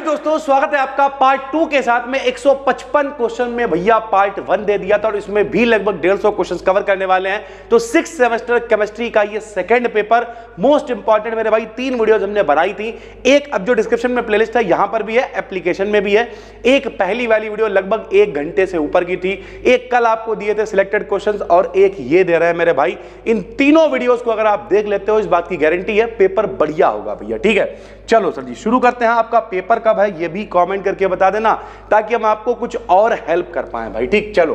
दोस्तों स्वागत है आपका पार्ट 2 के साथ में 155 क्वेश्चन में भैया पार्ट 1 दे दिया था और इसमें भी लगभग 150 क्वेश्चंस कवर करने वाले हैं। तो 6 सेमेस्टर केमिस्ट्री का ये सेकंड पेपर मोस्ट इंपॉर्टेंट मेरे भाई 3 वीडियोस हमने बनाई थी। एक अब जो डिस्क्रिप्शन में प्लेलिस्ट है यहां पर भी है, एप्लीकेशन में भी है। एक पहली वाली वीडियो लगभग 1 घंटे से ऊपर की थी, एक कल आपको दिए थे सिलेक्टेड क्वेश्चंस और एक ये दे रहे हैं मेरे भाई। इन तीनों वीडियोस को अगर आप देख लेते हो इस बात की गारंटी है पेपर बढ़िया होगा भैया। ठीक है चलो सर जी शुरू करते हैं। आपका पेपर कब है ये भी कमेंट करके बता देना ताकि हम आपको कुछ और हेल्प कर पाए भाई। ठीक चलो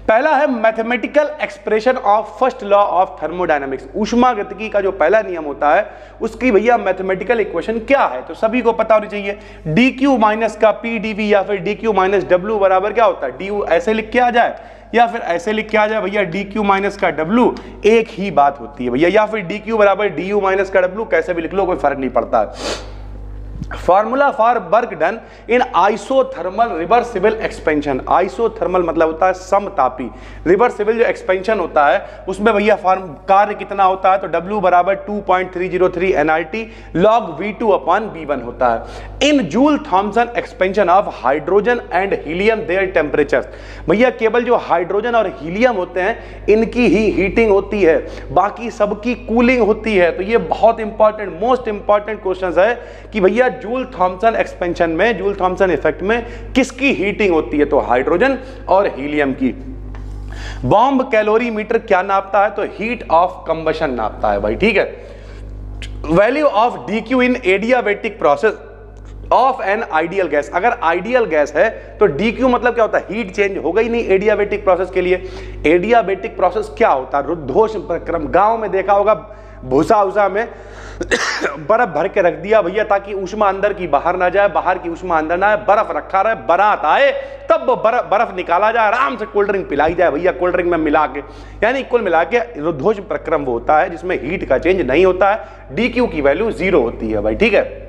पहला है mathematical expression of first law of thermodynamics. ऊष्मागतिकी का जो पहला नियम होता है उसकी भैया मैथमेटिकल इक्वेशन क्या है तो सभी को पता होनी चाहिए। डी क्यू माइनस का पी डी वी या फिर डी क्यू माइनस डब्ल्यू बराबर क्या होता है, डी यू ऐसे लिख के आ जाए या फिर ऐसे लिख के आ जाए भैया डी क्यू माइनस का डब्ल्यू एक ही बात होती है भैया, या फिर डी क्यू बराबर डी यू माइनस का डब्ल्यू कैसे भी लिख लो कोई फर्क नहीं पड़ता है। Formula for work done in isothermal reversible expansion. Isothermal मतलब होता है समतापी, रिवर्सिबल जो एक्सपेंशन होता है उसमें भैया कार्य कितना होता है तो W बराबर 2.303 nRT log V2 upon V1 होता है। In Joule Thomson expansion of hydrogen and helium their temperatures. भैया केवल जो हाइड्रोजन और हीलियम होते हैं इनकी ही हीटिंग होती है, बाकी सबकी कूलिंग होती है। तो ये बहुत इंपॉर्टेंट मोस्ट इंपॉर्टेंट क्वेश्चन है कि भैया जूल थॉमसन एक्सपेंशन में, जूल थॉमसन इफेक्ट में किसकी हीटिंग होती है तो हाइड्रोजन और हीलियम की। बॉम्ब कैलोरीमीटर क्या नापता है तो हीट ऑफ कंबशन नापता है भाई। ठीक है value of D Q in adiabatic process of an ideal gas. अगर आइडियल गैस है तो डी क्यू मतलब क्या होता है, हीट चेंज होगा ही नहीं एडियाबेटिक प्रोसेस के लिए। एडियाबेटिक प्रोसेस क्या होता है, रुद्धोष प्रक्रम। गांव में देखा होगा भूसा उसा में बर्फ भर के रख दिया भैया ताकि ऊष्मा अंदर की बाहर ना जाए, बाहर की ऊष्मा अंदर ना आए, बर्फ रखा रहे, बारात आए तब बर्फ निकाला जाए, आराम से कोल्ड ड्रिंक पिलाई जाए भैया कोल्ड ड्रिंक में मिला के। यानी कुल मिला के रुद्धोष प्रक्रम वो होता है जिसमें हीट का चेंज नहीं होता है, डी क्यू की वैल्यू 0 होती है भाई। ठीक है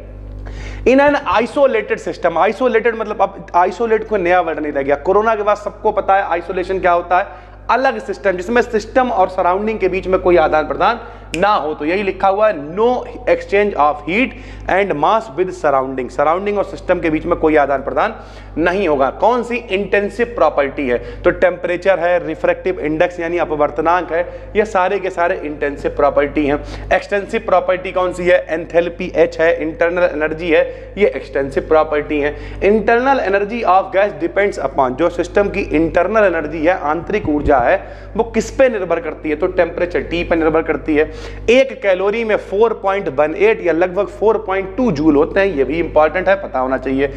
in an isolated system. Isolated मतलब अब आइसोलेट कोई नया वर्ड नहीं रह गया, कोरोना के बाद सबको पता है आइसोलेशन क्या होता है, अलग सिस्टम जिसमें सिस्टम और सराउंडिंग के बीच में कोई आदान प्रदान ना हो। तो यही लिखा हुआ है no exchange of heat and mass with surrounding. Surrounding और सिस्टम के बीच में कोई आदान प्रदान नहीं होगा। कौन सी इंटेंसिव प्रॉपर्टी है तो टेम्परेचर है, रिफ्रैक्टिव इंडेक्स यानी अपवर्तनांक है, ये सारे के सारे इंटेंसिव प्रॉपर्टी हैं। एक्सटेंसिव प्रॉपर्टी कौन सी है, एंथैल्पी H है, इंटरनल एनर्जी है, ये एक्सटेंसिव प्रॉपर्टी है। Internal energy of gas depends upon, जो सिस्टम की इंटरनल एनर्जी है, आंतरिक ऊर्जा है, वो किस पे निर्भर करती है तो टेम्परेचर T पे निर्भर करती है। एक कैलोरी में 4.18 या लगभग 4.2 जूल होते हैं, ये भी इंपॉर्टेंट है पता होना चाहिए।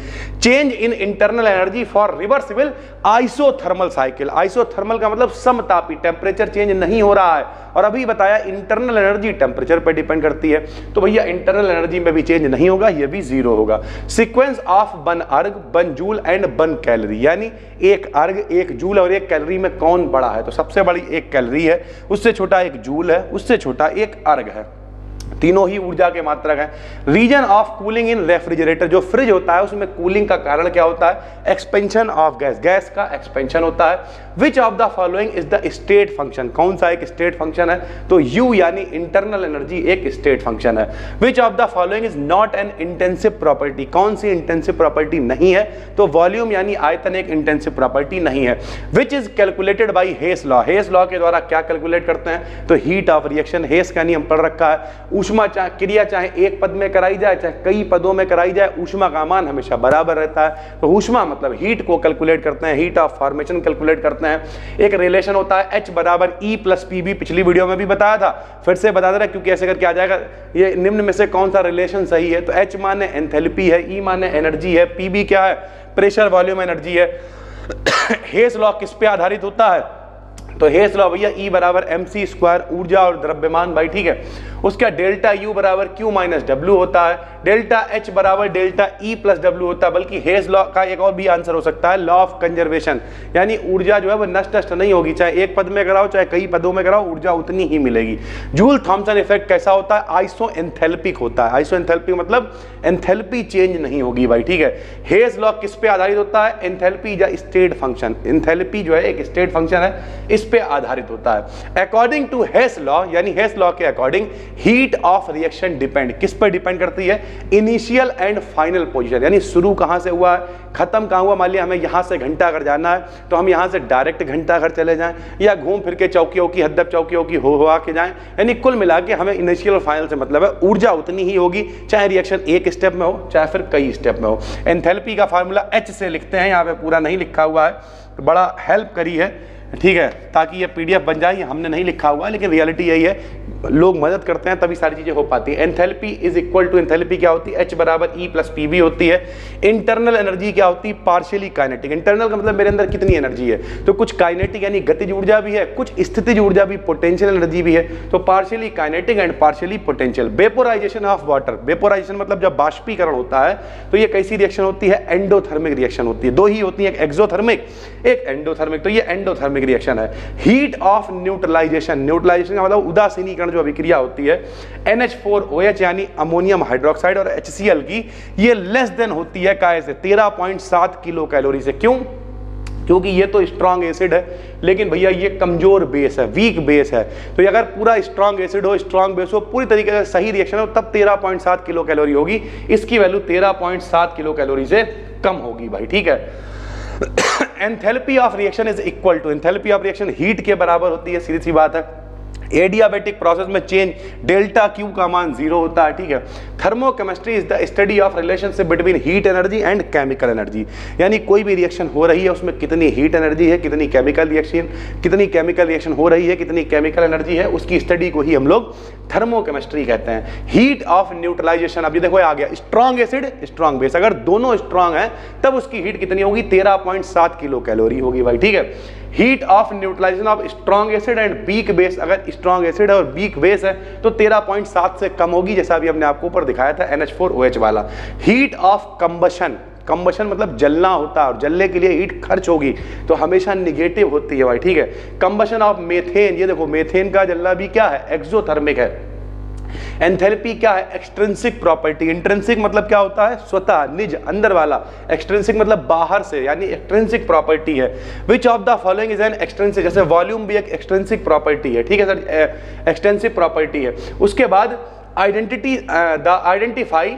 Change in internal energy for reversible isothermal cycle. Isothermal का मतलब समतापी, टेम्परेचर चेंज नहीं हो रहा है और अभी बताया इंटरनल एनर्जी टेम्परेचर पर डिपेंड करती है तो भैया इंटरनल एनर्जी में भी चेंज नहीं होगा, ये भी 0 होगा। सीक्वेंस ऑफ 1 अर्ग 1 जूल एंड 1 कैलोरी, यानी 1 अर्ग 1 जूल और 1 कैलोरी में कौन बड़ा है तो सबसे बड़ी 1 कैलोरी है, उससे छोटा 1 जूल है, उससे छोटा 1 अर्ग है, तीनों ही ऊर्जा के मात्रक हैं। Reason of cooling in refrigerator, जो फ्रिज होता है उसमें कूलिंग का कारण क्या होता है, एक्सपेंशन ऑफ गैस, गैस का एक्सपेंशन होता है। Which of the following is the state function, कौन सा एक स्टेट फंक्शन है तो U यानी इंटरनल एनर्जी एक स्टेट फंक्शन है। Which of the following is not an intensive property, कौन सी इंटेंसिव प्रॉपर्टी नहीं है तो वॉल्यूम यानी आयतन एक इंटेंसिव प्रॉपर्टी नहीं है। Which is calculated by Hess law, Hess law के द्वारा क्या कैलकुलेट करते हैं तो हीट ऑफ रिएक्शन, हेस का नियम पढ़ रखा है। ऊष्मा क्रिया चाहे एक पद में कराई जाए चाहे कई पदों में कराई जाए, ऊष्मा का मान हमेशा बराबर रहता है। तो ऊष्मा मतलब हीट को कैलकुलेट करते हैं, हीट ऑफ फॉर्मेशन कैलकुलेट करते हैं। एक रिलेशन होता है H बराबर E प्लस PB, पिछली वीडियो में भी बताया था, फिर से बता दे रहा क्योंकि ऐसे करके आ जाएगा ये निम्न में से कौन सा रिलेशन सही है तो H माने एंथैल्पी है, E माने एनर्जी है, PB क्या है प्रेशर वॉल्यूम एनर्जी है। हेस लॉ किस पे आधारित होता है तो हेस लॉ भैया E बराबर mc स्क्वायर ऊर्जा और द्रव्यमान भाई। ठीक है उसका डेल्टा U बराबर Q माइनस W होता है, डेल्टा H बराबर डेल्टा E प्लस W होता है। बल्कि हेस लॉ का एक और भी आंसर हो सकता है लॉ ऑफ कंजर्वेशन, यानी ऊर्जा जो है वो नष्ट नहीं होगी, चाहे एक पद में कराओ चाहे कई पदों में कराओ ऊर्जा उतनी ही मिलेगी। जूल थॉमसन इफेक्ट कैसा होता है, आइसो एंथैल्पिक होता है। आइसो एंथैल्पिक मतलब एंथैल्पी चेंज नहीं होगी भाई। ठीक है हेस लॉ किस पे आधारित होता है, एंथैल्पी या स्टेट फंक्शन। एंथैल्पी जो है एक स्टेट फंक्शन है, इस इस पे आधारित होता है। अकॉर्डिंग टू हेस लॉ, यानी हेस लॉ के according heat of reaction depend, किस पर डिपेंड करती है? इनिशियल एंड फाइनल पोजीशन, यानी शुरू कहां से हुआ है, खत्म कहां हुआ। मान लिया हमें यहां से घंटाघर जाना है तो हम यहां से डायरेक्ट घंटाघर चले जाएं या घूम फिर के चौकियों की हद्दब चौकियों की हो के जाएं, यानी कुल मिला के हमें इनिशियल और फाइनल से मतलब है ऊर्जा उतनी ही होगी, चाहे रिएक्शन एक स्टेप में हो चाहे फिर कई स्टेप में हो। एंथैल्पी का फार्मूला H से लिखते हैं, यहाँ पे पूरा नहीं लिखा हुआ है, तो बड़ा हेल्प करी है, ठीक है, ताकि ये PDF बन जाए। हमने नहीं लिखा हुआ है लेकिन रियलिटी यही है, लोग मदद करते हैं तभी सारी चीजें हो पाती है। Enthalpy is equal to, enthalpy क्या होती है? H बराबर E प्लस PV होती है। इंटरनल एनर्जी क्या होती है? Partially kinetic. इंटरनल का मतलब मेरे अंदर कितनी एनर्जी है, तो कुछ काइनेटिक यानी गतिज ऊर्जा भी है, कुछ स्थितिज ऊर्जा भी, पोटेंशियल एनर्जी भी है, तो partially kinetic and partially potential. Vaporisation of water, vaporisation मतलब जब बाष्पीकरण होता है तो ये कैसी रिएक्शन होती है? एंडोथर्मिक रिएक्शन होती है। दो ही होती है, एक एक्सोथर्मिक एक एंडोथर्मिक, तो ये एंडोथर्मिक रिएक्शन है। हीट ऑफ न्यूट्रलाइजेशन, न्यूट्रलाइजेशन का मतलब उदासीनीकरण जो अभिक्रिया होती है NH4OH यानी अमोनियम हाइड्रोक्साइड और HCl की, ये लेस देन होती है काय से? 13.7 किलो कैलोरी से। क्यों? क्योंकि ये तो स्ट्रॉन्ग एसिड है लेकिन भैया ये कमजोर बेस है, वीक बेस है, तो अगर पूरा स्ट्रॉन्ग एसिड हो, स्ट्रॉन्ग बेस हो, पूरी तरीके से सही रिएक्शन हो, तब 13.7 किलो कैलोरी होगी। इसकी वैल्यू 13.7 किलो कैलोरी से कम होगी भाई, ठीक है। Enthalpy of reaction is equal to, enthalpy of reaction heat के बराबर होती है, सीधी सी बात है। एडियाबैटिक प्रोसेस में चेंज डेल्टा Q का मान 0 होता है, ठीक है। Thermochemistry is the study of relationship between heat energy and chemical energy, यानी कोई भी रिएक्शन हो रही है उसमें कितनी हीट एनर्जी है, कितनी केमिकल रिएक्शन हो रही है, कितनी केमिकल एनर्जी है, उसकी स्टडी को ही हम लोग थर्मोकेमिस्ट्री कहते हैं। हीट ऑफ न्यूट्रलाइजेशन, अब ये देखो आ गया, स्ट्रॉन्ग एसिड स्ट्रॉन्ग बेस, अगर दोनों स्ट्रॉन्ग है तब उसकी हीट कितनी होगी? 13.7 किलो कैलोरी होगी भाई, ठीक है। Heat of neutralization of strong acid and weak base, अगर स्ट्रॉन्ग एसिड है और वीक बेस है तो 13.7 से कम होगी, जैसा अभी हमने आपको ऊपर दिखाया था NH4OH वाला। हीट ऑफ कंबशन, कंबशन मतलब जलना होता है और जलने के लिए हीट खर्च होगी तो हमेशा निगेटिव होती है भाई, ठीक है। कंबशन ऑफ मेथेन, ये देखो मेथेन का जलना भी क्या है? एक्सोथर्मिक है। एंथैल्पी क्या है? Extrinsic property. इंट्रिंसिक मतलब क्या होता है? स्वतः, निज, अंदर वाला। एक्सट्रिंसिक मतलब बाहर से, यानी एक्सट्रिंसिक प्रॉपर्टी है। Which of the following is an extrinsic, जैसे वॉल्यूम भी एक एक्सट्रिंसिक प्रॉपर्टी है, ठीक है सर, एक्सटेंसिव प्रॉपर्टी है। उसके बाद आइडेंटिफाई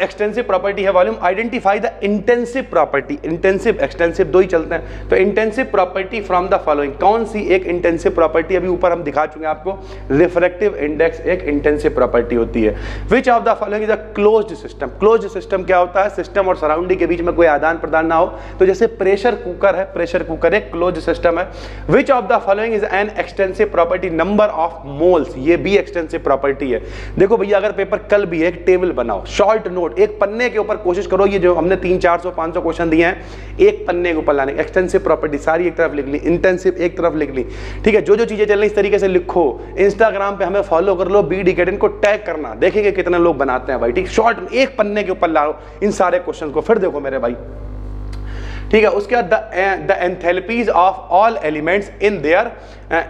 एक्सटेंसिव प्रॉपर्टी है volume, identify the intensive property, intensive extensive दो ही चलते हैं, तो intensive property from the following, कौन सी एक इंटेंसिव प्रॉपर्टी? अभी ऊपर हम दिखा चुके हैं आपको, रिफ्रैक्टिव इंडेक्स एक इंटेंसिव प्रॉपर्टी होती है। Which of the following is a closed system, closed system क्या होता है? सिस्टम और सराउंडिंग के बीच में कोई आदान प्रदान ना हो, तो जैसे प्रेशर कुकर है, प्रेशर कुकर एक क्लोज्ड सिस्टम है। Which of the following is an extensive property? Number of moles, ये भी एक्सटेंसिव प्रॉपर्टी है। देखो भैया अगर पेपर कल भी है, एक टेबल बनाओ, शॉर्ट नोट, एक पन्ने के ऊपर कोशिश करो, ये जो हमने 300-400-500 क्वेश्चन दिए हैं, एक पन्ने के ऊपर लाने, एक्सटेंसिव प्रॉपर्टी सारी एक तरफ लिख ली, इंटेंसिव एक तरफ लिख ली, ठीक है। जो जो चीजें चल रही इस तरीके से लिखो, इंस्टाग्राम पे हमें फॉलो कर लो, BD को टैग करना, देखेंगे कितने लोग बनाते हैं भाई, ठीक। शॉर्ट एक पन्ने के ऊपर लाओ इन सारे क्वेश्चन को, फिर देखो मेरे भाई, ठीक है। उसके बाद the enthalpies of all elements in their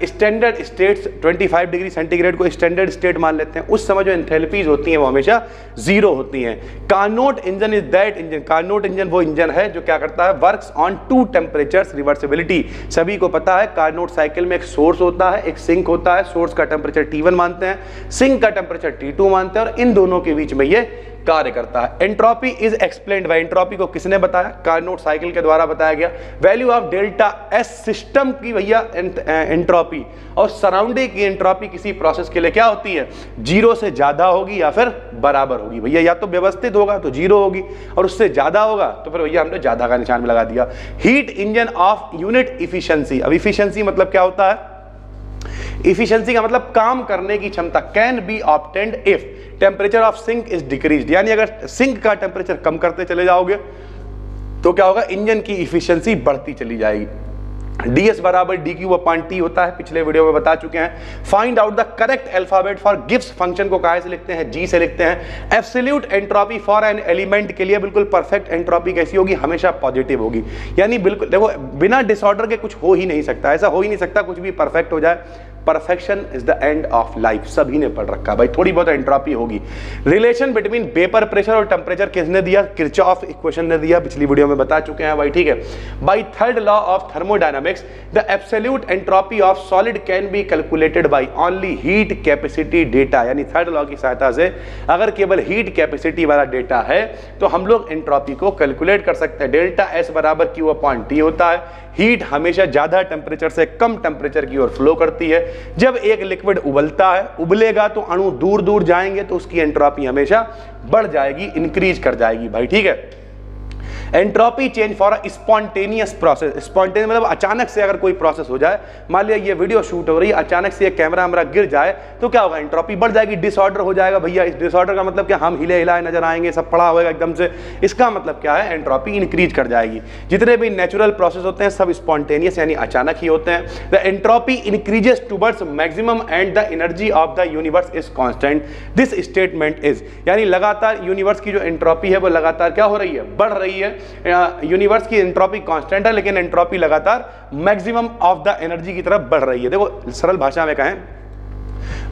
standard states, 25 degree centigrade को स्टैंडर्ड स्टेट मान लेते हैं, उस समय जो एंथैल्पीज होती हैं वो हमेशा 0 होती हैं। Carnot engine is that engine, Carnot engine वो इंजन है जो क्या करता है? Works on 2 temperatures reversibility. सभी को पता है कार्नोट साइकिल में एक सोर्स होता है, एक सिंक होता है, सोर्स का टेम्परेचर T1 मानते हैं, सिंक का टेम्परेचर T2 मानते हैं, और इन दोनों के बीच में ये कार्य करता है। Entropy is explained bye, entropy को किसने बताया? कार्नोट साइकिल के द्वारा बताया गया। Value of delta S system की भैया एंट्रोपी और सराउंडिंग की एंट्रोपी किसी प्रोसेस के लिए क्या होती है? 0 से ज्यादा होगी या फिर बराबर होगी भैया, या तो व्यवस्थित होगा तो 0 होगी और उससे ज्यादा होगा तो फिर भैया हमने ज्यादा का निशान भी लगा दिया। Heat engine of unit efficiency, अब इफिशिएंसी मतलब क्या होता है? इफिशिएंसी का मतलब काम करने की क्षमता, can be obtained if temperature of sink is decreased, यानी अगर सिंक का टेम्परेचर कम करते चले जाओगे तो क्या होगा? इंजन की इफिशिएंसी बढ़ती चली जाएगी। ds बराबर dq/t होता है, पिछले वीडियो में बता चुके हैं। Find out the correct alphabet for Gibbs function को कहाँ से लिखते हैं? G से लिखते हैं। Absolute entropy for an element के लिए बिल्कुल परफेक्ट एंट्रोपी कैसी होगी? हमेशा पॉजिटिव होगी, यानी बिल्कुल देखो बिना डिसऑर्डर के कुछ हो ही नहीं सकता, ऐसा हो ही नहीं सकता कुछ भी परफेक्ट हो जाए। Perfection is the end of life, सभी ने पढ़ रखा भाई, थोड़ी बहुत एंट्रोपी होगी। रिलेशन बिटवीन वेपर प्रेशर और टेम्परेचर किसने दिया? किरचॉफ इक्वेशन ने दिया, पिछली वीडियो में बता चुके हैं भाई, ठीक है। By third law of thermodynamics the absolute entropy of solid can be calculated by only heat capacity data, यानी थर्ड लॉ की सहायता से अगर केवल हीट कैपेसिटी वाला डेटा है तो हम लोग एंट्रोपी को कैलकुलेट कर सकते हैं। डेल्टा एस बराबर क्यू अपॉन टी होता है। हीट हमेशा ज्यादा टेम्परेचर से कम टेम्परेचर की ओर फ्लो करती है। जब एक लिक्विड उबलता है, उबलेगा तो अणु दूर दूर जाएंगे तो उसकी एंट्रोपी हमेशा बढ़ जाएगी, इंक्रीज कर जाएगी भाई, ठीक है। Entropy change for a spontaneous process, spontaneous मतलब अचानक से अगर कोई प्रोसेस हो जाए, मान लिया ये वीडियो शूट हो रही है, अचानक से कैमरा हमारा गिर जाए तो क्या होगा? एंट्रोपी बढ़ जाएगी, डिसऑर्डर हो जाएगा भैया। इस डिसऑर्डर का मतलब क्या? हम हिले हिलाए नजर आएंगे, सब पड़ा होगा एकदम से, इसका मतलब क्या है? एंट्रोपी इंक्रीज कर जाएगी। जितने भी नेचुरल प्रोसेस होते हैं सब स्पॉन्टेनियस यानी अचानक ही होते हैं। The entropy increases towards maximum and the energy of the universe is constant. This statement is, यानी लगातार यूनिवर्स की जो एंट्रोपी है वो लगातार क्या हो रही है? बढ़ रही है। यूनिवर्स की एंट्रोपी कांस्टेंट है लेकिन एंट्रोपी लगातार मैक्सिमम ऑफ द एनर्जी की तरफ बढ़ रही है। देखो सरल भाषा में कहें,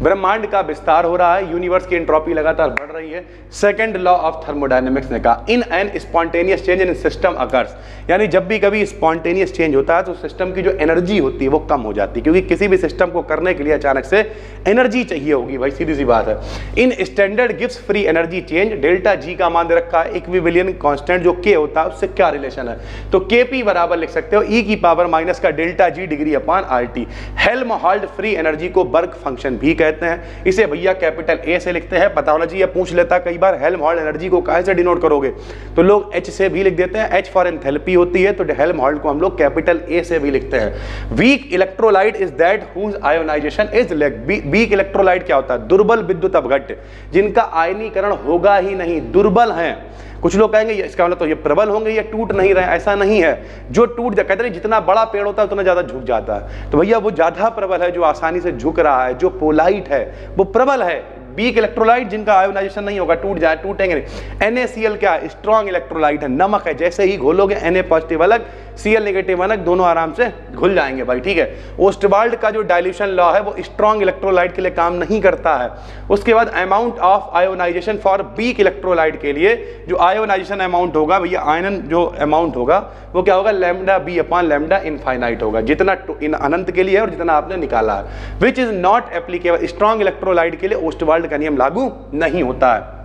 ब्रह्मांड का विस्तार हो रहा है, यूनिवर्स की एंट्रोपी लगातार बढ़ रही है। सेकंड लॉ ऑफ थर्मोडायनेमिक्स ने कहा in an spontaneous change in system occurs, यानी जब भी कभी स्पॉन्टेनियस चेंज होता है तो सिस्टम की जो एनर्जी होती है वो कम हो जाती है, क्योंकि किसी भी सिस्टम को करने के लिए अचानक से एनर्जी चाहिए होगी भाई, सीधी सी बात है। In standard gives free energy change, delta G का मान दे रखा है, इक्विवेलेंट कांस्टेंट जो के होता है उससे क्या रिलेशन है? तो के पी बराबर लिख सकते हो ई की पावर माइनस का delta G degree upon R T. Helmholtz free energy को वर्क फंक्शन भी कहते हैं। इसे भैया कैपिटल ए से लिखते हैं, पता होना चाहिए, पूछ लेता कई बार हेल्महोल्ट्ज एनर्जी को काहे से डिनोट करोगे? तो लोग एच से भी लिख देते हैं, एच फॉर एंथैल्पी होती है, तो हेल्महोल्ट्ज को हम लोग कैपिटल ए से भी लिखते हैं। Weak electrolyte is that whose ionization is lag. Weak electrolyte क्या होता है? दुर्बल विद्युत अपघट्य, जिनका आयनीकरण होगा ही नहीं, दुर्बल हैं। कुछ लोग कहेंगे इसका मतलब तो ये प्रबल होंगे, ये टूट नहीं रहे, ऐसा नहीं है। जो टूट जा, कहते हैं जितना बड़ा पेड़ होता है उतना ज्यादा झुक जाता है, तो भैया वो ज्यादा प्रबल है जो आसानी से झुक रहा है, जो पोलाइट है वो प्रबल है। वीक इलेक्ट्रोलाइट जिनका आयोनाइजेशन नहीं होगा, टूट जाए, टूटेंगे नहीं। NaCl क्या है? स्ट्रॉन्ग इलेक्ट्रोलाइट है, नमक है, जैसे ही घोलोगे Na पॉजिटिव अलग Cl नेगेटिव अलग, दोनों आराम से घुल जाएंगे भाई, ठीक है। ओस्टवाल्ड का जो डाइल्यूशन लॉ है वो स्ट्रॉन्ग इलेक्ट्रोलाइट के लिए काम नहीं करता है। उसके बाद amount of ionization for weak electrolyte के लिए जो आयोनाइजेशन अमाउंट होगा भैया, आयनन जो अमाउंट होगा वो क्या होगा? Lambda B upon lambda infinite होगा, जितना इन अनंत के लिए है और जितना आपने निकाला है। Which is not applicable, strong electrolyte के लिए ओस्टवाल्ड का नियम लागू नहीं होता है।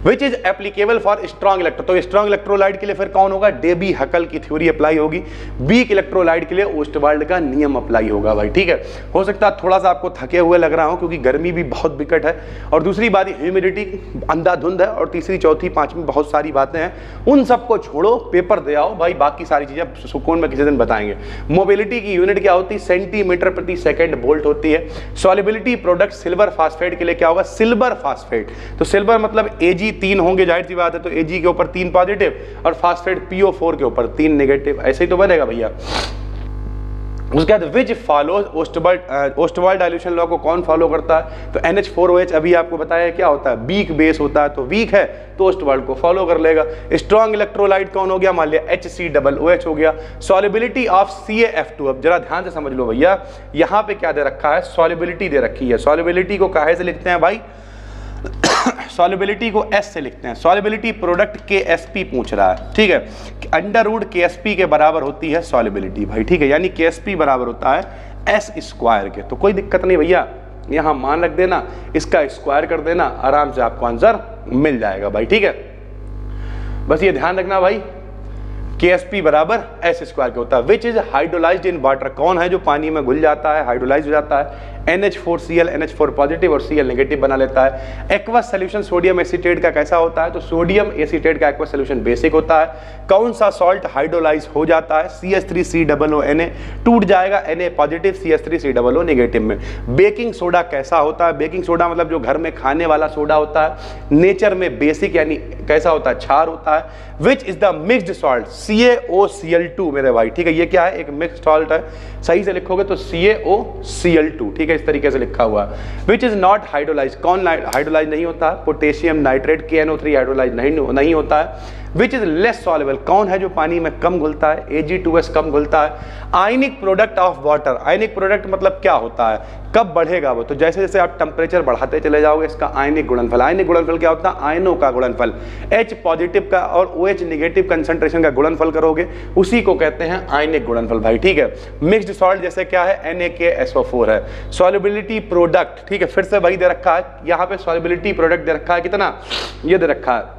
Which is applicable for strong electro, तो स्ट्रॉन्ग इलेक्ट्रोलाइट के लिए फिर कौन होगा? डेबी हकल की थ्योरी अप्लाई होगी। वीक इलेक्ट्रोलाइट के लिए ओस्टवाल्ड का नियम अप्लाई होगा भाई, ठीक है। हो सकता है थोड़ा सा आपको थके हुए लग रहा हो क्योंकि गर्मी भी बहुत विकट है, और दूसरी बात ह्यूमिडिटी अंधाधुंध है, और तीसरी चौथी पांचवी बहुत सारी बातें हैं, उन सबको छोड़ो, पेपर दे आओ भाई, बाकी सारी चीजें सुकून में किसी दिन बताएंगे। मोबिलिटी की यूनिट क्या होती है? सेंटीमीटर प्रति सेकेंड वोल्ट होती है। सॉल्युबिलिटी प्रोडक्ट सिल्वर फास्फेट के लिए क्या होगा? सिल्वर फास्फेट, तो सिल्वर मतलब Ag 3 होंगे, जाहिर सी बात है, तो Ag के ऊपर 3 पॉजिटिव और फास्फेट PO4 के ऊपर 3 नेगेटिव, ऐसे ही तो बनेगा भैया। उसके बाद विच फॉलोज ओस्टवाल्ड डाइल्यूशन लॉ को कौन फॉलो करता है? तो NH4OH अभी आपको बताया क्या होता है? वीक बेस होता है, तो वीक है तो ओस्टवाल्ड को फॉलो कर लेगा। स्ट्रॉन्ग इलेक्ट्रोलाइट कौन हो गया? मान लिया HCOOH हो गया। सॉल्युबिलिटी ऑफ CaF2, अब जरा ध्यान से समझ लो भैया, यहाँ पे क्या दे रखा है? सॉल्युबिलिटी दे रखी है। सॉल्युबिलिटी को काहे से लिखते हैं भाई? सॉल्युबिलिटी को S से लिखते हैं। सॉल्युबिलिटी प्रोडक्ट KSP पूछ रहा है, ठीक है। अंडर रूट KSP के बराबर होती है सॉल्युबिलिटी भाई, ठीक है, यानी KSP बराबर होता है S स्क्वायर के। तो कोई दिक्कत नहीं भैया, यहां मान रख देना, इसका स्क्वायर कर देना, आराम से आपको आंसर मिल जाएगा भाई, ठीक है। बस ये ध्यान रखना भाई, KSP बराबर S स्क्वायर के होता है। Which is hydrolysed in water, कौन है जो पानी में घुल जाता है, हाइड्रोलाइज हो जाता है? NH4Cl, NH4 पॉजिटिव और Cl नेगेटिव बना लेता है। एक्वस सोल्यूशन सोडियम एसीटेट का कैसा होता है? तो सोडियम एसीटेट का एक्वस सोल्यूशन बेसिक होता है। कौन सा सॉल्ट हाइड्रोलाइज हो जाता है? CH3COO Na, टूट जाएगा Na पॉजिटिव CH3COO नेगेटिव में। बेकिंग सोडा कैसा होता है? बेकिंग सोडा मतलब जो घर में खाने वाला सोडा होता है, नेचर में बेसिक यानी कैसा होता है? क्षार होता है। Which is the mixed salt? CaOCl2 मेरे भाई, ठीक है, ये क्या है? एक मिक्स्ड सॉल्ट है, सही से लिखोगे तो CaOCl2, ठीक है, इस तरीके से लिखा हुआ है। विच इज नॉट हाइड्रोलाइज, कौन हाइड्रोलाइज नहीं होता है? पोटेशियम नाइट्रेट KNO3 हाइड्रोलाइज नहीं होता है। विच इज लेस सॉल्युबल, कौन है जो पानी में कम घुलता है? Ag2S कम घुलता है। Ionic product of water, ionic product मतलब क्या होता है, कब बढ़ेगा वो? तो जैसे जैसे आप टेम्परेचर बढ़ाते चले जाओगे इसका आयनिक गुणनफल, आयनिक गुणनफल क्या होता है? आयनों का गुणनफल, H पॉजिटिव का और OH नेगेटिव कंसंट्रेशन का गुणनफल करोगे उसी को कहते हैं आयनिक गुणनफल भाई, ठीक है। मिक्स्ड सॉल्ट जैसे क्या है? NaKSO4 है। सॉल्युबिलिटी प्रोडक्ट, ठीक है, फिर से वही दे रखा है यहाँ पे, सॉल्युबिलिटी प्रोडक्ट दे रखा है कितना? ये दे रखा है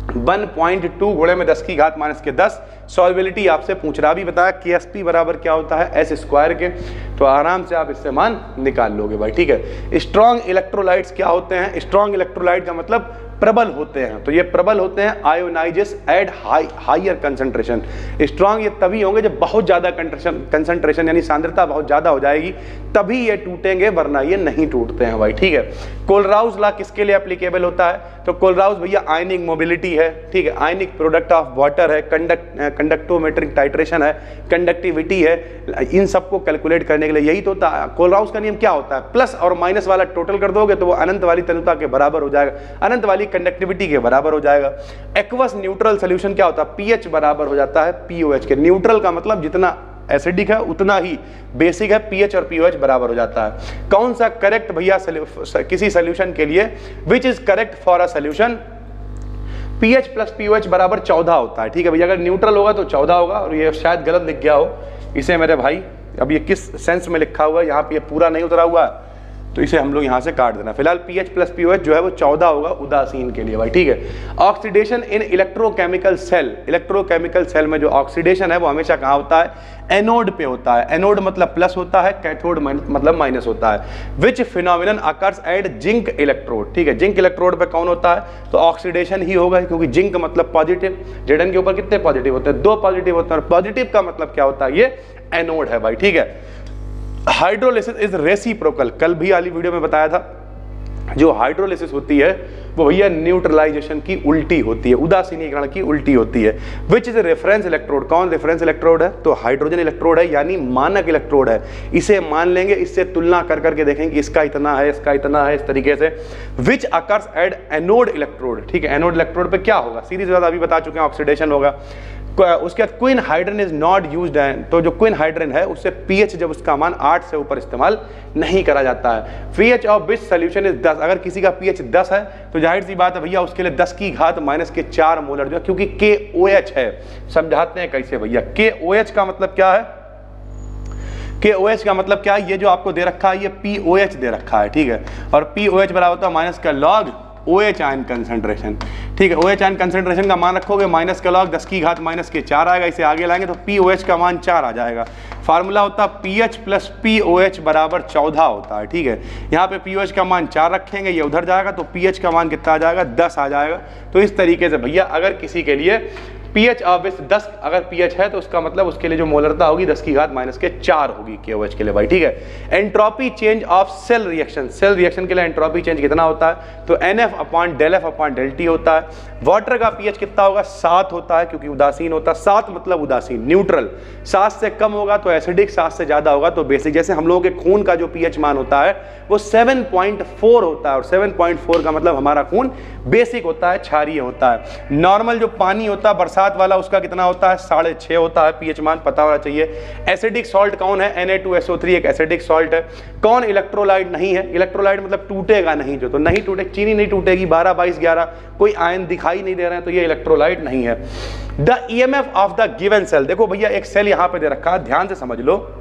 1.2 गुणे में 10 की घात माइनस के 10। सॉल्युबिलिटी आपसे पूछ रहा, भी बताया KSP बराबर क्या होता है? S स्क्वायर के, तो आराम से आप इससे मान निकाल लोगे भाई, ठीक है। स्ट्रॉन्ग इलेक्ट्रोलाइट्स क्या होते हैं? स्ट्रॉन्ग इलेक्ट्रोलाइट का मतलब प्रबल होते हैं, तो ये प्रबल होते हैं ionises at higher concentration. Strong ये तभी होंगे जब बहुत ज़्यादा कंसंट्रेशन यानी सांद्रता बहुत ज़्यादा हो जाएगी, तभी ये टूटेंगे, वरना ये नहीं टूटते हैं भाई, ठीक है। कोलराउज लॉ किसके लिए एप्लीकेबल होता है? तो कोलराउज भैया आयनिक मोबिलिटी है, ठीक है, आयनिक प्रोडक्ट ऑफ वाटर है, कंडक्टोमेट्रिक टाइट्रेशन है, कंडक्टिविटी है, इन सबको कैलकुलेट करने के लिए यही तो होता है। कोलराउज का नियम क्या होता है? प्लस और माइनस वाला टोटल कर दोगे तो वो अनंत वाली तनुता के बराबर हो जाएगा, अनंत वाली कंडक्टिविटी के बराबर हो जाएगा। एक्वस न्यूट्रल सॉल्यूशन क्या होता है? पीएच बराबर हो जाता है पीओएच के। न्यूट्रल का मतलब जितना एसिडिक है उतना ही बेसिक है, पीएच और पीओएच बराबर हो जाता है। कौन सा करेक्ट भैया किसी सॉल्यूशन के लिए? Which is correct for a solution? PH plus pOH बराबर 14 होता है, ठीक है भैया। अगर न्यूट्रल होगा तो 14 होगा, और ये शायद गलत लिख गया हो इसे मेरे भाई, अब ये किस सेंस में लिखा हुआ है यहाँ पे, ये पूरा नहीं उतरा हुआ है तो इसे हम लोग यहाँ से काट देना। फिलहाल पीएच प्लस पीओएच जो है वो 14 होगा उदासीन के लिए भाई, ठीक है। Oxidation in electrochemical cell, electrochemical cell में जो ऑक्सीडेशन है वो हमेशा कहाँ होता है? एनोड पे होता है। एनोड मतलब प्लस होता है, कैथोड मतलब माइनस होता है। Which phenomenon occurs at zinc electrode, ठीक है, जिंक इलेक्ट्रोड पे कौन होता है? तो ऑक्सीडेशन ही होगा, क्योंकि जिंक मतलब पॉजिटिव, जेडन के ऊपर कितने पॉजिटिव होते हैं? 2 पॉजिटिव होते हैं, और पॉजिटिव का मतलब क्या होता है? ये एनोड है भाई, ठीक है। हाइड्रोलिसिस इज रेसिप्रोकल, कल भी वाली वीडियो में बताया था, जो हाइड्रोलिसिस होती है वो भैया न्यूट्रलाइजेशन की उल्टी होती है, उदासीनीकरण की उल्टी होती है। विच इज रेफरेंस इलेक्ट्रोड, कौन रेफरेंस इलेक्ट्रोड है? तो हाइड्रोजन इलेक्ट्रोड है, यानी मानक इलेक्ट्रोड है। इसे मान लेंगे, इससे तुलना कर करके देखेंगे कि इसका इतना है, इसका इतना है, इस तरीके से। Which occurs at anode electrode, ठीक है, एनोड इलेक्ट्रोड पे क्या होगा? सीरीज वाला अभी बता चुके हैं, ऑक्सीडेशन होगा। उसके बाद quin hydrogen is not used है, तो जो क्विन हाइड्रोजन है उससे पीएच जब उसका मान 8 से ऊपर इस्तेमाल नहीं करा जाता है। PH of which solution is 10, अगर किसी का पीएच 10 है तो जाहिर सी बात है भैया उसके लिए 10 की घात माइनस के 4 मोलर जो है, क्योंकि KOH है। समझाते हैं कैसे भैया। KOH का मतलब क्या है? KOH का मतलब क्या है? ये जो आपको दे रखा है ये POH दे रखा है, ठीक है, और POH बराबर होता है माइनस का लॉग OH आयन कंसंट्रेशन, ठीक है। OH आयन कंसंट्रेशन का मान रखोगे माइनस का लॉग 10 की घात माइनस के 4 आएगा, इसे आगे लाएंगे तो POH का मान 4 आ जाएगा। फार्मूला होता है पीएच प्लस POH बराबर 14 होता है, ठीक है। यहाँ पे POH का मान 4 रखेंगे, ये उधर जाएगा तो PH का मान कितना आ जाएगा? 10 आ जाएगा। तो इस तरीके से भैया अगर किसी के लिए पीएच ऑफ 10 अगर पीएच है तो उसका मतलब उसके लिए जो मोलरता होगी 10 की घात माइनस के 4 होगी KOH के लिए भाई, ठीक है। Entropy change of cell reaction, cell reaction के लिए एंट्रोपी चेंज कितना होता है? तो NF/ΔF/ΔT होता है। वाटर का पीएच कितना होगा? 7 होता है, क्योंकि उदासीन होता है। 7 मतलब उदासीन, न्यूट्रल। 7 से कम होगा तो एसिडिक, 7 से ज्यादा होगा तो बेसिक। जैसे हम लोगों के खून का जो पीएच मान होता है वो 7.4 होता है, और 7.4 का मतलब हमारा खून बेसिक होता है, क्षारीय होता है। नॉर्मल जो पानी होता है बरसात वाला उसका कितना होता है? 6.5 होता है पीएच मान, पता होना चाहिए। एसिडिक सॉल्ट कौन है? Na2SO3 एक एसिडिक सॉल्ट है। कौन इलेक्ट्रोलाइट नहीं है? इलेक्ट्रोलाइट मतलब टूटेगा नहीं, जो तो नहीं टूटे, चीनी नहीं टूटेगी, 12, 22, 11 कोई आयन दिखाई नहीं दे रहे हैं तो ये इलेक्ट्रोलाइट नहीं है। The EMF of the given cell, देखो भैया एक सेल यहां पे दे रखा है, ध्यान से समझ लो,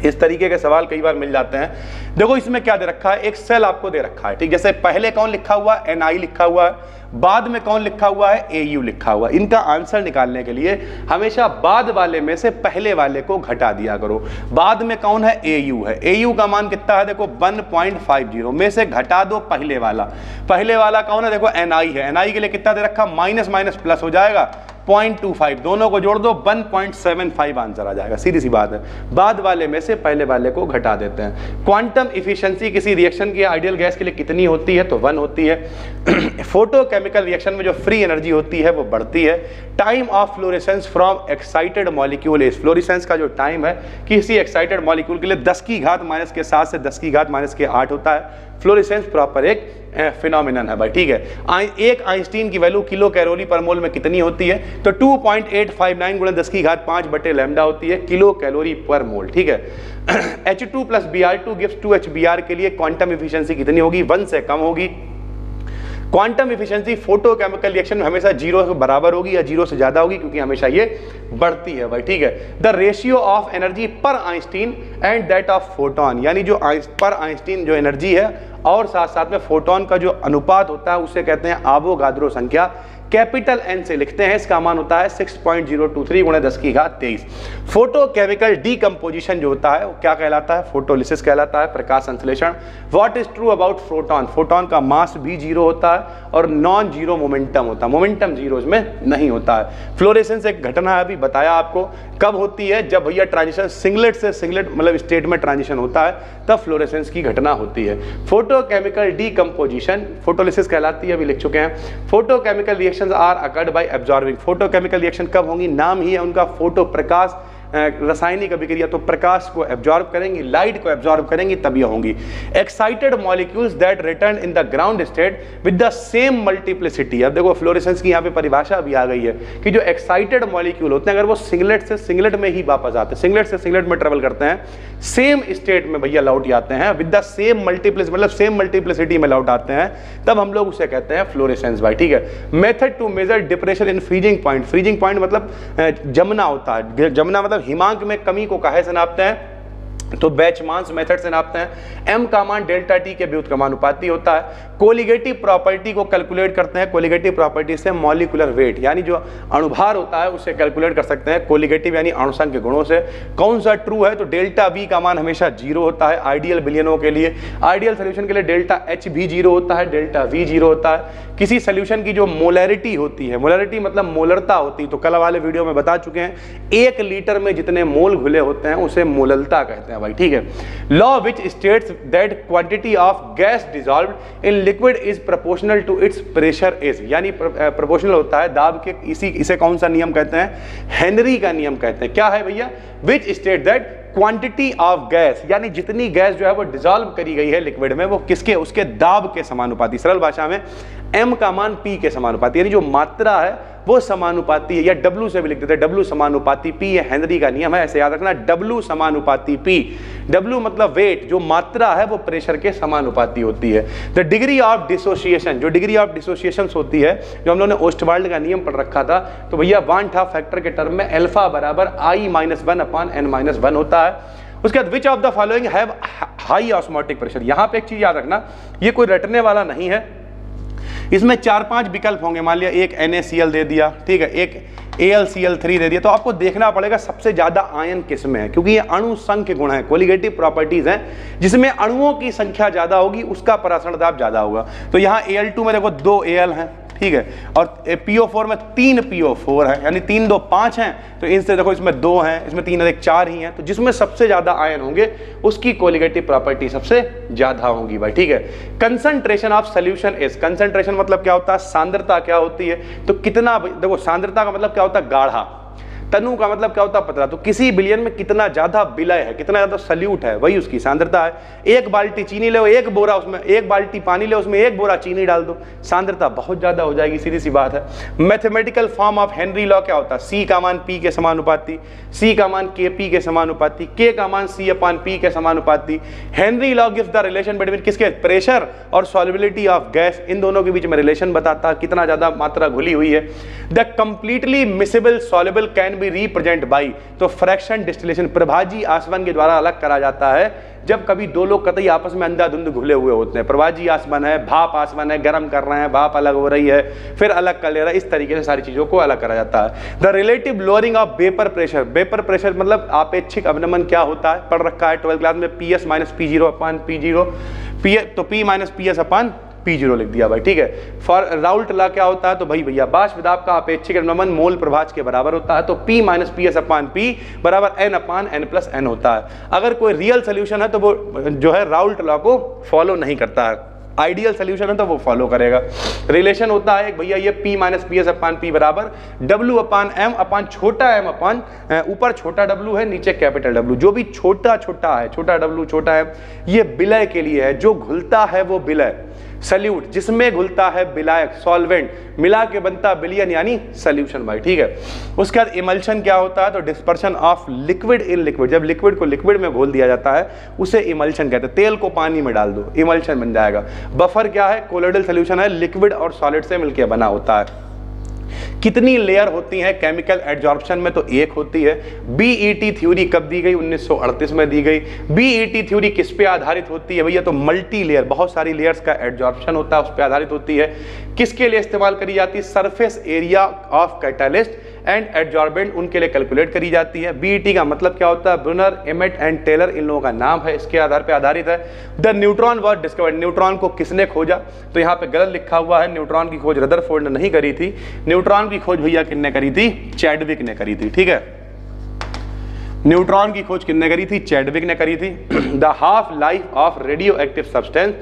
इस तरीके के सवाल कई बार मिल जाते हैं। देखो इसमें क्या दे रखा है? एक सेल आपको दे रखा है, ठीक। जैसे पहले कौन लिखा हुआ है? Na लिखा हुआ है, बाद में कौन लिखा हुआ है? AU लिखा हुआ है। इनका आंसर निकालने के लिए हमेशा बाद वाले में से पहले वाले को घटा दिया करो। बाद में कौन है? AU है। AU का मान कितना है? देखो 1.50 में से घटा दो पहले वाला। पहले वाला कौन है? देखो Na है। Na के लिए कितना दे रखा? माइनस माइनस प्लस हो जाएगा, 0.25, दोनों को जोड़ दो 1.75 आंसर आ जाएगा, सीधी सी बात है। बाद वाले में से पहले वाले को घटा देते हैं। क्वांटम इफिशिएंसी किसी रिएक्शन की आइडियल गैस के लिए कितनी होती है, तो 1 होती है। फोटोकेमिकल रिएक्शन में जो फ्री एनर्जी होती है वो बढ़ती है। Time of fluorescence from excited molecule is, fluorescence का जो टाइम है किसी एक्साइटेड मॉलिक्यूल के लिए 10 की घात माइनस के 7 से 10 की घात माइनस के 8 होता है। फ्लोरेसेंस प्रॉपर एक फिनोमिनन है भाई, ठीक है। एक आइंस्टीन की वैल्यू किलो कैलोरी पर मोल में कितनी होती है, तो 2.859 गुणा 10 की घात 5 बटे लैम्डा होती है किलो कैलोरी पर मोल, ठीक है। H2 plus Br2 gives 2HBr के लिए क्वांटम इफिशिएंसी कितनी होगी, 1 से कम होगी। क्वांटम इफिशिएंसी फोटोकेमिकल रिएक्शन में हमेशा 0 के बराबर होगी या 0 से ज्यादा होगी, क्योंकि हमेशा ये बढ़ती है भाई, ठीक है। द रेशियो ऑफ एनर्जी पर Einstein and that of photon, यानी जो पर आइंस्टीन जो एनर्जी है और साथ साथ में फोटोन का जो अनुपात होता है उसे कहते हैं आवोगाद्रो संख्या। कैपिटल एन से लिखते हैं, इसका मान होता है 6.023 गुणा 10 की घात 23। फोटोकेमिकल डीकम्पोजिशन जो होता है वो क्या कहलाता है, फोटोलिसिस कहलाता है, प्रकाश संश्लेषण। What is true about photon, photon का मास भी 0 होता है और नॉन जीरो मोमेंटम होता है, मोमेंटम 0 इसमें नहीं होता है। फ्लोरेसेंस एक घटना है, अभी बताया आपको कब होती है, जब भैया ट्रांजिशन सिंगलेट से सिंगलेट मतलब स्टेट में ट्रांजिशन होता है तब फ्लोरेसेंस की घटना होती है। फोटोकेमिकल डीकम्पोजिशन फोटोलिसिस कहलाती है, अभी लिख चुके हैं। Photochemical reactions are occurred by absorbing, photochemical reaction कब होंगी, नाम ही है उनका फोटो, प्रकाश, रासायनिक अभिक्रिया, तो प्रकाश को एब्जॉर्ब करेंगी, लाइट को एब्जॉर्ब करेंगी तब ये होंगी। Excited molecules that return in the ground state with the same multiplicity, अब देखो फ्लोरेसेंस की यहाँ पे परिभाषा भी आ गई है कि जो एक्साइटेड मॉलिक्यूल होते हैं अगर वो सिंगलेट से सिंगलेट में ही वापस आते हैं, सिंगलेट से सिंगलेट में ट्रेवल करते हैं, सेम स्टेट में भैया लौट जाते हैं विद द सेम मल्टीप्लिस मतलब सेम मल्टीप्लिसिटी में लौट आते हैं, तब हम लोग उसे कहते हैं फ्लोरेसेंस भाई, ठीक है। Method to measure depression in freezing point, freezing point मतलब जमना होता है, जमना मतलब हिमांक में कमी को काहे से नापते हैं, तो बेंचमार्क मेथड से नापते हैं। m का मान डेल्टा टी के व्युत्क्रमानुपाती होता है। कोलिगेटिव प्रॉपर्टी को कैलकुलेट करते हैं, कोलिगेटिव प्रॉपर्टी से मॉलिक्यूलर वेट यानी जो अणुभार होता है उसे कैलकुलेट कर सकते हैं, कोलिगेटिव यानी अणुसंघ के गुणों से। कौन सा ट्रू है, तो डेल्टा V का मान हमेशा 0 होता है आइडियल विलयनों के लिए, आइडियल सोल्यूशन के लिए डेल्टा H भी 0 होता है, डेल्टा V 0 होता है। किसी सोल्यूशन की जो मोलैरिटी होती है, मोलैरिटी मतलब मोलरता होती है, तो कल वाले वीडियो में बता चुके हैं 1 लीटर में जितने मोल घुले होते हैं उसे मोललता कहते हैं भाई, ठीक है। Law which states that quantity of gas dissolved in liquid is proportional to its pressure is, यानी प्रोपोर्शनल होता है दाब के, इसे कौन सा नियम कहते हैं, हेनरी का नियम कहते हैं। क्या है भैया, which state that quantity of gas, यानी जितनी गैस जो है वो डिसॉल्व करी गई है लिक्विड में वो किसके, उसके दाब के समानुपाती, सरल भाषा में m का मान p के समानुपाती, यानी जो मात्रा है वो समानुपाती है, या W से भी लिख देते हैं W समानुपाती P, ये हेनरी का नियम है, ऐसे याद रखना W समानुपाती P। W मतलब वेट, जो मात्रा है वो प्रेशर के समानुपाती होती है। द डिग्री ऑफ डिसोसिएशन, जो डिग्री ऑफ डिसोसिएशन होती है, जो हम लोगों ने ओस्टवाल्ड का नियम पढ़ रखा था, तो भैया वान हाफ फैक्टर के टर्म में अल्फा बराबर I-1/n-1 होता है। उसके बाद विच of the following have high osmotic pressure, यहाँ पे एक चीज याद रखना, ये कोई रटने वाला नहीं है, इसमें 4-5 विकल्प होंगे, मान लिया एक NaCl दे दिया, ठीक है, एक AlCl3 दे दिया, तो आपको देखना पड़ेगा सबसे ज्यादा आयन किस में है, क्योंकि ये अणु संघ के गुण है, कोलिगेटिव प्रॉपर्टीज हैं, जिसमें अणुओं की संख्या ज्यादा होगी उसका परासरण दाब ज्यादा होगा। तो यहाँ Al2 में देखो 2 Al हैं, ठीक है, और PO4 में 3 PO4 है, यानी 3 2 5 हैं, तो इनसे देखो इसमें 2 हैं, इसमें 3 अधिक 4 ही हैं, तो जिसमें सबसे ज्यादा आयन होंगे उसकी कोलिगेटिव प्रॉपर्टी सबसे ज्यादा होंगी भाई, ठीक है। Concentration of solution is, concentration मतलब क्या होता है, सांद्रता क्या होती है, तो कितना, देखो सांद्रता का मतलब क्या होता है, गाढ़ा, तनु का मतलब क्या होता है, पतला, तो किसी विलयन में कितना ज्यादा विलय है, कितना ज्यादा सल्यूट है, वही उसकी सांद्रता है। एक बाल्टी चीनी ले, एक बोरा उसमें, एक बाल्टी पानी ले उसमें 1 बोरा चीनी डाल दो, सांद्रता बहुत ज्यादा हो जाएगी, सीधी सी बात है। Mathematical form of Henry law क्या होता है, C का मान P के समानुपाती, C का मान Kp के समानुपाती, K का मान C/P के समानुपाती। Henry law gives the relation between किसके, प्रेशर और सॉल्युबिलिटी ऑफ गैस, इन दोनों के बीच में रिलेशन बताता है, कितना ज्यादा मात्रा घुली हुई है। The completely miscible soluble can be represent by, तो फ्रैक्शन डिस्टिलेशन, प्रभाजी आसवन के द्वारा अलग करा जाता है जब कभी दो लोग कतई आपस में अंधाधुंध घुले हुए होते हैं, प्रभाजी आसवन है, भाप आसवन है, गर्म कर रहे हैं, भाप अलग हो रही है, फिर अलग कर ले रहा है, इस तरीके से सारी चीजों को अलग करा जाता है। The relative lowering of vapour pressure, vapour pressure मतलब आपेक्षिक अवनमन क्या होता है, पढ़ रखा है 12th क्लास में, PS - P0/P0, तो P - PS P0 लिख दिया भाई, ठीक है। फॉर राउल्ट लॉ क्या होता है, तो भाई भैया वाष्प दाब का अपेक्षिक द्रव्यमान मोल प्रभाज के बराबर होता है, तो P माइनस PS अपान P बराबर N अपान N प्लस N होता है। अगर कोई रियल सोल्यूशन है तो वो जो है राउल्ट लॉ को फॉलो नहीं करता है, आइडियल सोल्यूशन है तो वो फॉलो करेगा। रिलेशन होता है एक भैया ये P माइनस PS अपान P बराबर W अपान M अपान छोटा m अपान ऊपर छोटा W है नीचे कैपिटल W, जो भी छोटा छोटा है, छोटा W छोटा m, ये विलय के लिए है, जो घुलता है वो विलय, सल्यूट जिसमें घुलता है विलायक सॉल्वेंट, मिला के बनता विलियन यानी सॉल्यूशन भाई, ठीक है। उसके बाद इमल्शन क्या होता है, तो dispersion of liquid in liquid, जब लिक्विड को लिक्विड में घोल दिया जाता है उसे इमल्शन कहते हैं, तेल को पानी में डाल दो इमल्शन बन जाएगा। बफर क्या है, कोलोइडल सॉल्यूशन है, लिक्विड और सॉलिड से मिलकर बना होता है। कितनी लेयर होती हैं केमिकल एडजॉर्प्शन में, तो एक होती है। बीईटी थ्योरी कब दी गई, 1938 में दी गई। बीईटी थ्योरी किस पे आधारित होती है भैया, तो मल्टी लेयर, बहुत सारी लेयर्स का एडजॉर्प्शन होता है उस पर आधारित होती है। किसके लिए इस्तेमाल करी जाती है, surface area of catalyst and adsorbent उनके लिए कैलकुलेट करी जाती है। बीईटी का मतलब क्या होता है, ब्रूनर, एमेट एंड टेलर, इन लोगों का नाम है, इसके आधार पर आधारित है। The neutron was discovered, neutron को किसने खोजा, तो यहाँ पे गलत लिखा हुआ है, न्यूट्रॉन की खोज रदरफोर्ड ने नहीं करी थी, न्यूट्रॉन की खोज भैया किसने करी थी, चैडविक ने करी थी, ठीक है। न्यूट्रॉन की खोज किसने करी थी, चैडविक ने करी थी। The half life of radio active substance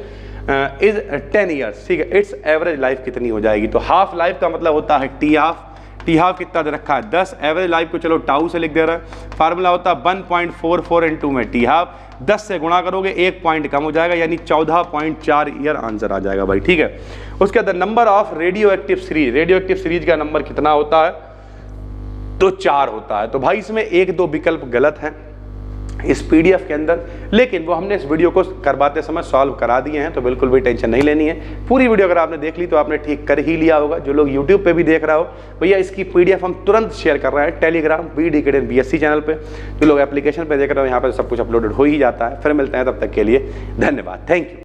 is 10 years, ठीक है। इट्स एवरेज लाइफ कितनी हो जाएगी, तो हाफ लाइफ का मतलब होता है टी हाफ, टी हाफ कितना दे रखा है 10, एवरेज लाइफ को चलो टाउ से लिख दे रहा है, फार्मूला होता है 1.44 × में टी हाफ, 10 से गुणा करोगे 1 पॉइंट कम हो जाएगा यानी 14.4 ईयर आंसर आ जाएगा भाई, ठीक है। उसके बाद number of radio active series, radio active series का नंबर कितना होता है, तो 4 होता है। तो भाई इसमें 1-2 विकल्प गलत हैं इस पीडीएफ के अंदर, लेकिन वो हमने इस वीडियो को करवाते समय सॉल्व करा दिए हैं, तो बिल्कुल भी टेंशन नहीं लेनी है। पूरी वीडियो अगर आपने देख ली तो आपने ठीक कर ही लिया होगा। जो लोग यूट्यूब पे भी देख रहा हो भैया, इसकी पीडीएफ हम तुरंत शेयर कर रहे हैं Telegram BD Academy BSc channel पे। जो लोग एप्लीकेशन पे देख रहे हो यहाँ पे सब कुछ अपलोडेड हो ही जाता है। फिर मिलते हैं, तब तक के लिए धन्यवाद, थैंक यू।